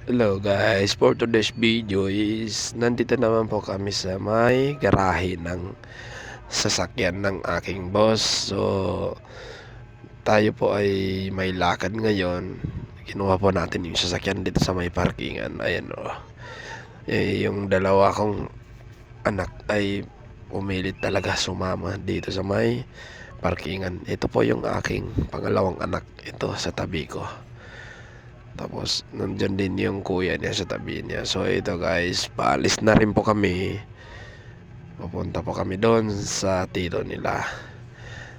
Hello guys, for today's video is nandito naman po kami sa may garahe ng sasakyan ng aking boss. So tayo po ay may lakad ngayon. Kinuha po natin yung sasakyan dito sa may parkingan. Ayan o. Yung dalawa kong anak ay pumilit talaga sumama dito sa may parkingan. Ito po yung aking pangalawang anak. Ito sa tabi ko. Tapos nandyan din yung kuya niya sa tabi niya. So ito guys, paalis na rin po kami. Pupunta po kami doon sa tito nila.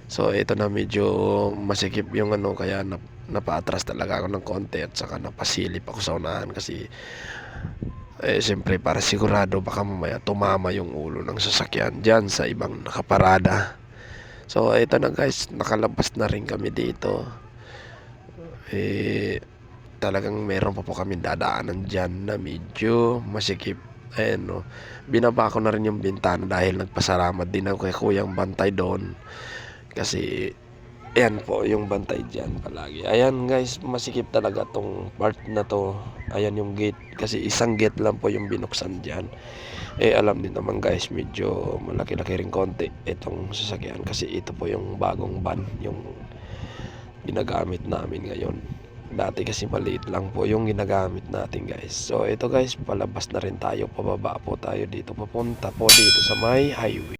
So ito na medyo masikip yung kaya napaatras talaga ako ng konti at saka napasilip ako sa unahan kasi siyempre para sigurado baka mamaya tumama yung ulo ng sasakyan dyan sa ibang nakaparada. So ito na guys, nakalabas na rin kami dito. Talagang meron pa po kami dadaanan dyan na medyo masikip. Ayan no, binaba ko na rin yung bintana dahil nagpasalamat din ako kay kuyang bantay doon. Kasi ayan po yung bantay dyan palagi. Ayan guys, masikip talaga tong part na to. Ayan yung gate, kasi isang gate lang po yung binuksan dyan. Alam din naman guys, medyo malaki-laki rin konti itong sasakyan kasi ito po yung bagong van yung ginagamit namin ngayon. Dati kasi maliit lang po yung ginagamit natin guys. So ito guys, palabas na rin tayo, pababa po tayo dito, papunta po dito sa may highway.